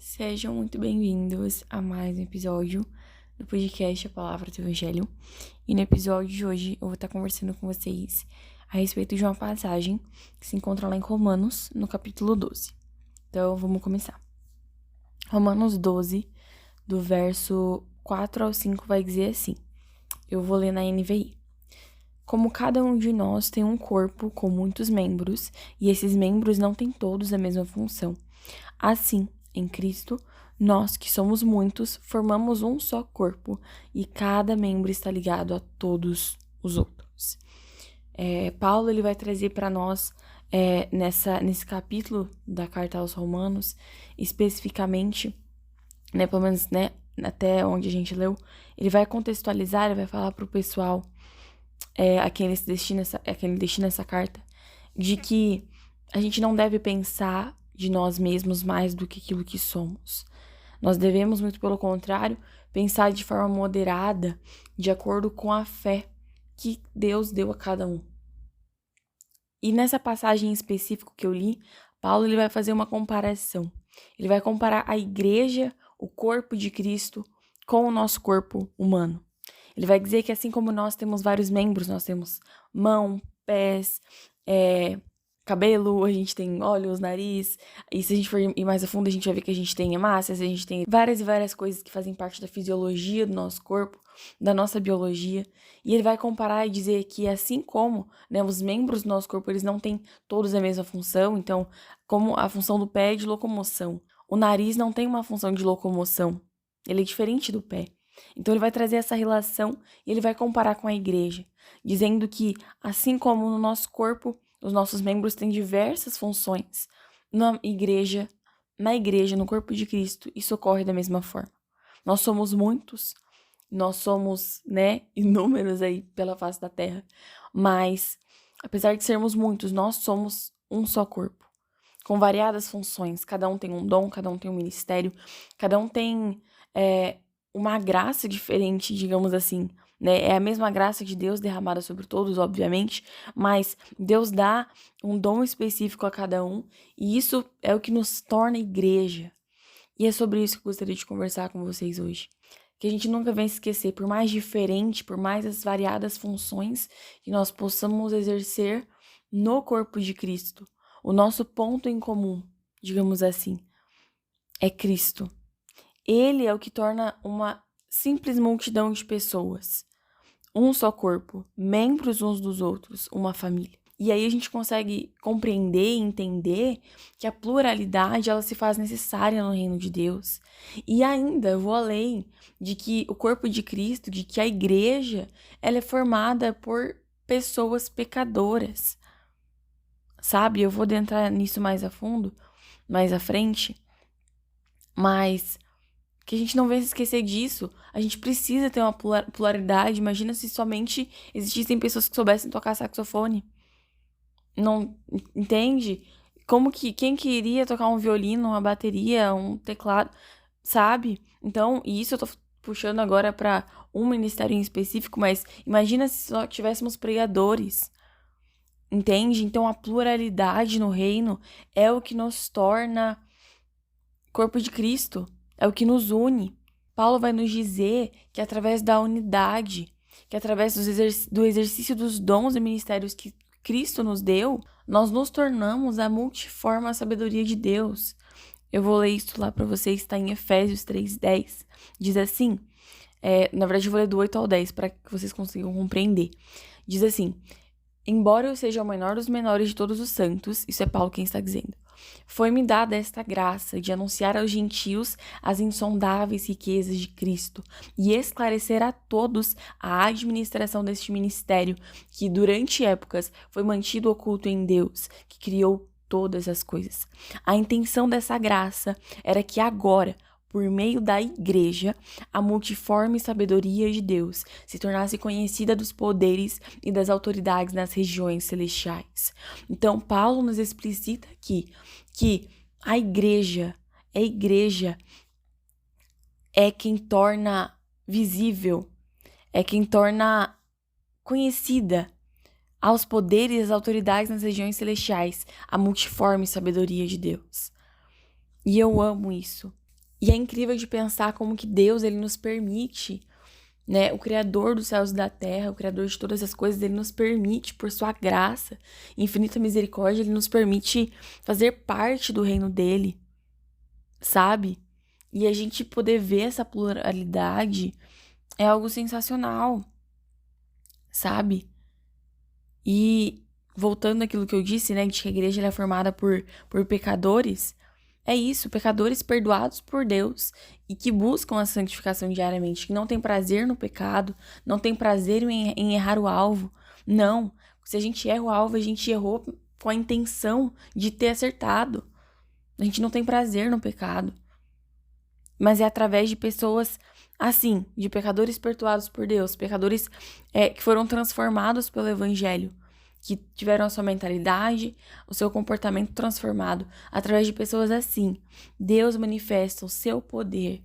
Sejam muito bem-vindos a mais um episódio do podcast A Palavra do Evangelho. E no episódio de hoje eu vou estar conversando com vocês a respeito de uma passagem que se encontra lá em Romanos, no capítulo 12. Então vamos começar. Romanos 12, do verso 4 ao 5, vai dizer assim. Eu vou ler na NVI. Como cada um de nós tem um corpo com muitos membros, e esses membros não têm todos a mesma função. Assim, em Cristo, nós que somos muitos, formamos um só corpo, e cada membro está ligado a todos os outros. Paulo ele vai trazer para nós, nesse capítulo da Carta aos Romanos, especificamente, pelo menos até onde a gente leu, ele vai contextualizar, ele vai falar para o pessoal a quem ele destina essa carta, de que a gente não deve pensar de nós mesmos mais do que aquilo que somos. Nós devemos, muito pelo contrário, pensar de forma moderada, de acordo com a fé que Deus deu a cada um. E nessa passagem em específico que eu li, Paulo ele vai fazer uma comparação. Ele vai comparar a igreja, o corpo de Cristo, com o nosso corpo humano. Ele vai dizer que assim como nós temos vários membros, nós temos mão, pés, cabelo, a gente tem olhos, nariz, e se a gente for ir mais a fundo, a gente vai ver que a gente tem hemácias, a gente tem várias e várias coisas que fazem parte da fisiologia do nosso corpo, da nossa biologia, e ele vai comparar e dizer que assim como os membros do nosso corpo, eles não têm todos a mesma função, então, como a função do pé é de locomoção, o nariz não tem uma função de locomoção, ele é diferente do pé. Então ele vai trazer essa relação e ele vai comparar com a igreja, dizendo que assim como no nosso corpo, os nossos membros têm diversas funções. Na igreja, no corpo de Cristo, isso ocorre da mesma forma. Nós somos muitos, nós somos, inúmeros aí pela face da terra, mas apesar de sermos muitos, nós somos um só corpo, com variadas funções. Cada um tem um dom, cada um tem um ministério, cada um tem uma graça diferente, digamos assim, É a mesma graça de Deus derramada sobre todos, obviamente, mas Deus dá um dom específico a cada um, e isso é o que nos torna igreja. E é sobre isso que eu gostaria de conversar com vocês hoje. Que a gente nunca venha se esquecer, por mais diferente, por mais as variadas funções que nós possamos exercer no corpo de Cristo, o nosso ponto em comum, digamos assim, é Cristo. Ele é o que torna uma simples multidão de pessoas, um só corpo, membros uns dos outros, uma família. E aí a gente consegue compreender e entender que a pluralidade ela se faz necessária no reino de Deus. E ainda eu vou além de que o corpo de Cristo, de que a igreja, ela é formada por pessoas pecadoras. Sabe? Eu vou adentrar nisso mais a fundo, mais à frente, mas que a gente não venha se esquecer disso. A gente precisa ter uma pluralidade. Imagina se somente existissem pessoas que soubessem tocar saxofone. Não entende? Quem que iria tocar um violino, uma bateria, um teclado, sabe? Então, e isso eu tô puxando agora para um ministério em específico, mas imagina se só tivéssemos pregadores. Entende? Então, a pluralidade no reino é o que nos torna corpo de Cristo. É o que nos une. Paulo vai nos dizer que através da unidade, que através do exercício dos dons e ministérios que Cristo nos deu, nós nos tornamos a multiforme sabedoria de Deus. Eu vou ler isso lá para vocês, está em Efésios 3:10. Diz assim, na verdade eu vou ler do 8 ao 10 para que vocês consigam compreender. Diz assim, embora eu seja o menor dos menores de todos os santos, isso é Paulo quem está dizendo, foi-me dada esta graça de anunciar aos gentios as insondáveis riquezas de Cristo e esclarecer a todos a administração deste ministério que durante épocas foi mantido oculto em Deus, que criou todas as coisas. A intenção dessa graça era que agora, por meio da igreja, a multiforme sabedoria de Deus se tornasse conhecida dos poderes e das autoridades nas regiões celestiais. Então, Paulo nos explicita aqui que a igreja é quem torna visível, é quem torna conhecida aos poderes e às autoridades nas regiões celestiais a multiforme sabedoria de Deus. E eu amo isso. E é incrível de pensar como que Deus, ele nos permite, né? O Criador dos céus e da terra, o Criador de todas as coisas, ele nos permite, por sua graça, infinita misericórdia, ele nos permite fazer parte do reino dele, sabe? E a gente poder ver essa pluralidade é algo sensacional, sabe? E voltando àquilo que eu disse, né, de que a igreja ela é formada por pecadores, é isso, pecadores perdoados por Deus e que buscam a santificação diariamente, que não tem prazer no pecado, não tem prazer em errar o alvo. Não, se a gente erra o alvo, a gente errou com a intenção de ter acertado. A gente não tem prazer no pecado. Mas é através de pessoas assim, de pecadores perdoados por Deus, pecadores que foram transformados pelo Evangelho, que tiveram a sua mentalidade, o seu comportamento transformado. Através de pessoas assim, Deus manifesta o seu poder,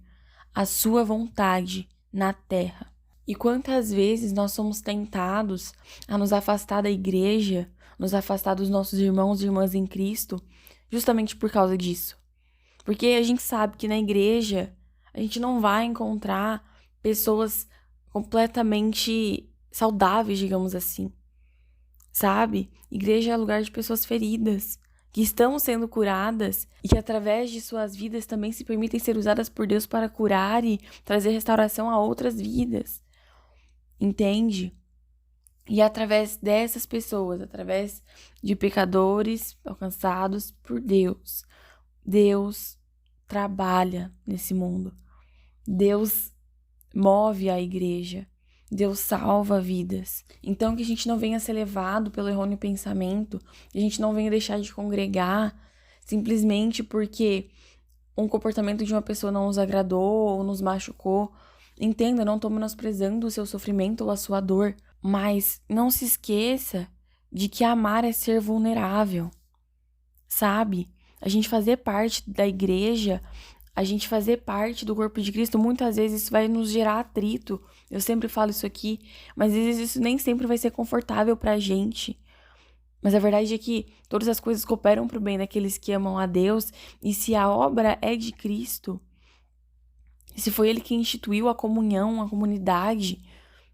a sua vontade na terra. E quantas vezes nós somos tentados a nos afastar da igreja, nos afastar dos nossos irmãos e irmãs em Cristo, justamente por causa disso. Porque a gente sabe que na igreja a gente não vai encontrar pessoas completamente saudáveis, digamos assim. Sabe? Igreja é lugar de pessoas feridas, que estão sendo curadas e que através de suas vidas também se permitem ser usadas por Deus para curar e trazer restauração a outras vidas. Entende? E através dessas pessoas, através de pecadores alcançados por Deus, Deus trabalha nesse mundo. Deus move a igreja. Deus salva vidas. Então, que a gente não venha ser levado pelo errôneo pensamento, que a gente não venha deixar de congregar simplesmente porque um comportamento de uma pessoa não nos agradou ou nos machucou. Entenda, não estou menosprezando o seu sofrimento ou a sua dor, mas não se esqueça de que amar é ser vulnerável, sabe? A gente fazer parte da igreja, a gente fazer parte do corpo de Cristo, muitas vezes isso vai nos gerar atrito. Eu sempre falo isso aqui, mas às vezes isso nem sempre vai ser confortável pra gente. Mas a verdade é que todas as coisas cooperam pro bem daqueles que amam a Deus, e se a obra é de Cristo, se foi Ele que instituiu a comunhão, a comunidade,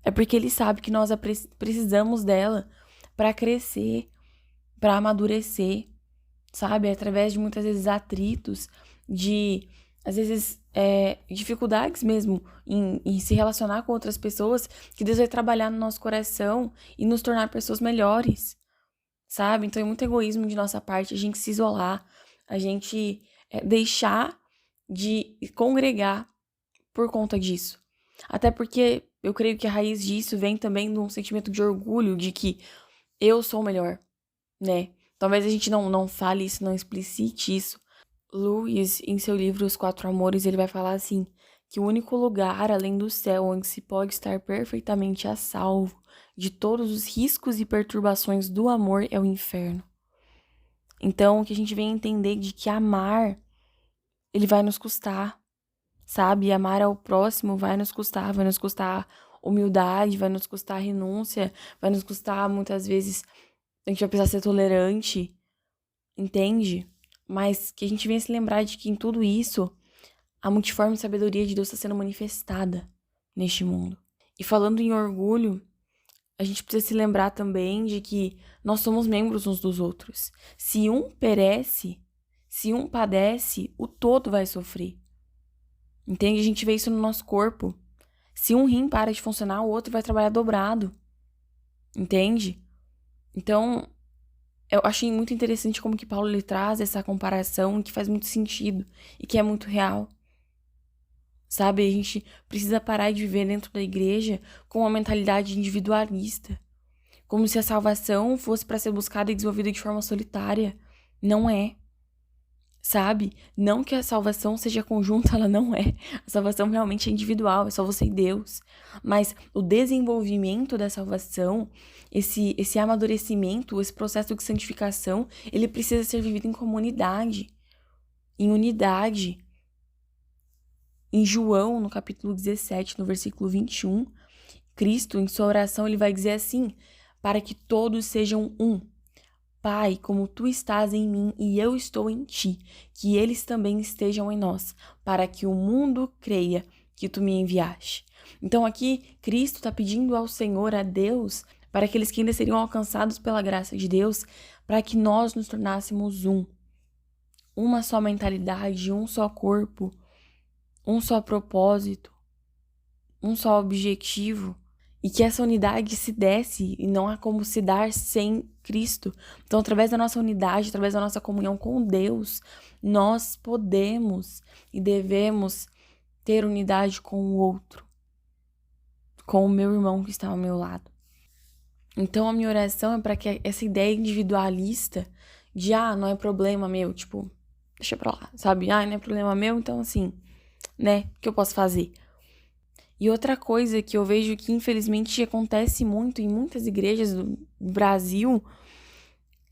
é porque Ele sabe que nós precisamos dela pra crescer, pra amadurecer, sabe? Através de muitas vezes atritos, de às vezes dificuldades mesmo em se relacionar com outras pessoas, que Deus vai trabalhar no nosso coração e nos tornar pessoas melhores, sabe? Então é muito egoísmo de nossa parte a gente se isolar, a gente deixar de congregar por conta disso. Até porque eu creio que a raiz disso vem também de um sentimento de orgulho de que eu sou o melhor, né? Talvez a gente não fale isso, não explicite isso. Lewis, em seu livro Os Quatro Amores, ele vai falar assim, que o único lugar além do céu onde se pode estar perfeitamente a salvo de todos os riscos e perturbações do amor é o inferno. Então, o que a gente vem entender de que amar, ele vai nos custar, sabe? Amar ao próximo vai nos custar humildade, vai nos custar renúncia, vai nos custar, muitas vezes, a gente vai precisar ser tolerante, entende? Mas que a gente venha se lembrar de que em tudo isso, a multiforme sabedoria de Deus está sendo manifestada neste mundo. E falando em orgulho, a gente precisa se lembrar também de que nós somos membros uns dos outros. Se um perece, se um padece, o todo vai sofrer. Entende? A gente vê isso no nosso corpo. Se um rim para de funcionar, o outro vai trabalhar dobrado. Entende? Então, eu achei muito interessante como que Paulo ele traz essa comparação que faz muito sentido e que é muito real. Sabe, a gente precisa parar de viver dentro da igreja com uma mentalidade individualista. Como se a salvação fosse para ser buscada e desenvolvida de forma solitária. Não é. Sabe? Não que a salvação seja conjunta, ela não é. A salvação realmente é individual, é só você e Deus. Mas o desenvolvimento da salvação, esse amadurecimento, esse processo de santificação, ele precisa ser vivido em comunidade, em unidade. Em João, no capítulo 17, no versículo 21, Cristo, em sua oração, ele vai dizer assim, para que todos sejam um, Pai, como tu estás em mim e eu estou em ti, que eles também estejam em nós, para que o mundo creia que tu me enviaste. Então aqui, Cristo está pedindo ao Senhor, a Deus, para aqueles que ainda seriam alcançados pela graça de Deus, para que nós nos tornássemos uma só mentalidade, um só corpo, um só propósito, um só objetivo, e que essa unidade se desse e não há como se dar sem Cristo. Então, através da nossa unidade, através da nossa comunhão com Deus, nós podemos e devemos ter unidade com o outro, com o meu irmão que está ao meu lado. Então, a minha oração é para que essa ideia individualista de, não é problema meu, tipo, deixa pra lá, sabe? Não é problema meu, então assim, né, o que eu posso fazer? E outra coisa que eu vejo que infelizmente acontece muito em muitas igrejas do Brasil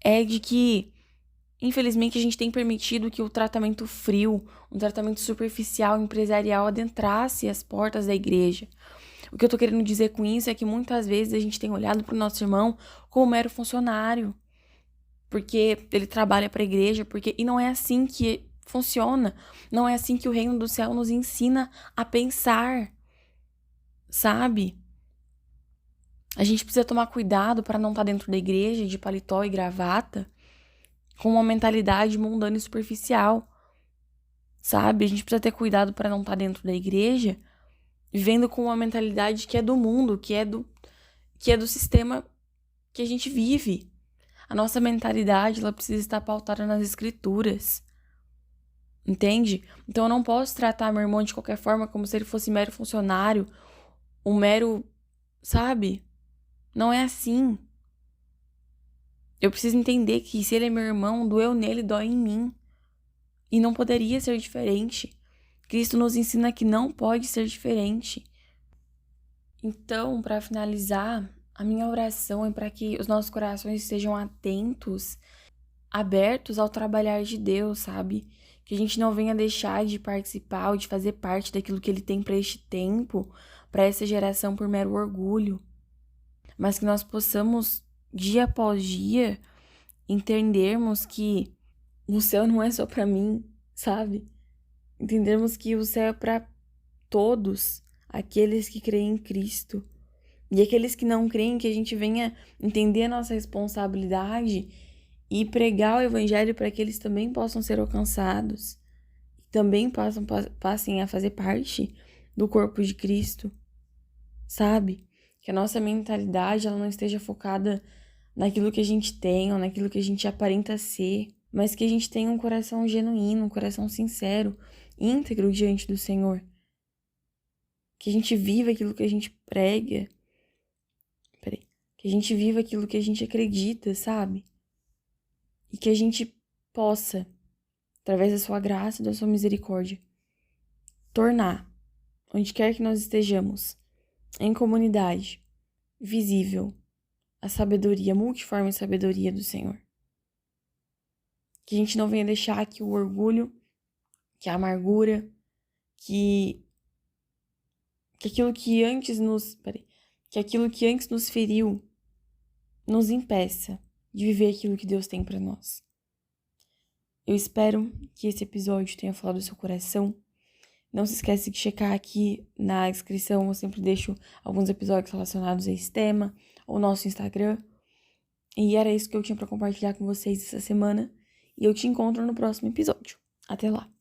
é de que, infelizmente, a gente tem permitido que o tratamento frio, um tratamento superficial, empresarial adentrasse as portas da igreja. O que eu tô querendo dizer com isso é que muitas vezes a gente tem olhado pro nosso irmão como mero funcionário, porque ele trabalha para a igreja, e não é assim que funciona, não é assim que o reino do céu nos ensina a pensar. Sabe? A gente precisa tomar cuidado para não estar dentro da igreja de paletó e gravata com uma mentalidade mundana e superficial. Sabe? A gente precisa ter cuidado para não estar dentro da igreja vivendo com uma mentalidade que é do mundo, que é do sistema que a gente vive. A nossa mentalidade, ela precisa estar pautada nas escrituras. Entende? Então eu não posso tratar meu irmão de qualquer forma como se ele fosse mero funcionário, um mero, sabe? Não é assim. Eu preciso entender que se ele é meu irmão, doeu nele, dói em mim. E não poderia ser diferente. Cristo nos ensina que não pode ser diferente. Então, para finalizar, a minha oração é para que os nossos corações estejam atentos, abertos ao trabalhar de Deus, sabe? Que a gente não venha deixar de participar ou de fazer parte daquilo que Ele tem para este tempo, para essa geração por mero orgulho. Mas que nós possamos, dia após dia, entendermos que o céu não é só para mim, sabe? Entendermos que o céu é para todos aqueles que creem em Cristo. E aqueles que não creem, que a gente venha entender a nossa responsabilidade e pregar o evangelho para que eles também possam ser alcançados. Também passem a fazer parte do corpo de Cristo, sabe? Que a nossa mentalidade ela não esteja focada naquilo que a gente tem ou naquilo que a gente aparenta ser, mas que a gente tenha um coração genuíno, um coração sincero, íntegro diante do Senhor. Que a gente viva aquilo que a gente prega. Que a gente viva aquilo que a gente acredita, sabe? E que a gente possa, através da sua graça e da sua misericórdia, tornar, onde quer que nós estejamos, em comunidade, visível a sabedoria, a multiforme sabedoria do Senhor. Que a gente não venha deixar que o orgulho, que a amargura, que aquilo que antes nos feriu, nos impeça de viver aquilo que Deus tem para nós. Eu espero que esse episódio tenha falado do seu coração. Não se esquece de checar aqui na descrição, eu sempre deixo alguns episódios relacionados a esse tema, ou nosso Instagram. E era isso que eu tinha para compartilhar com vocês essa semana. E eu te encontro no próximo episódio. Até lá!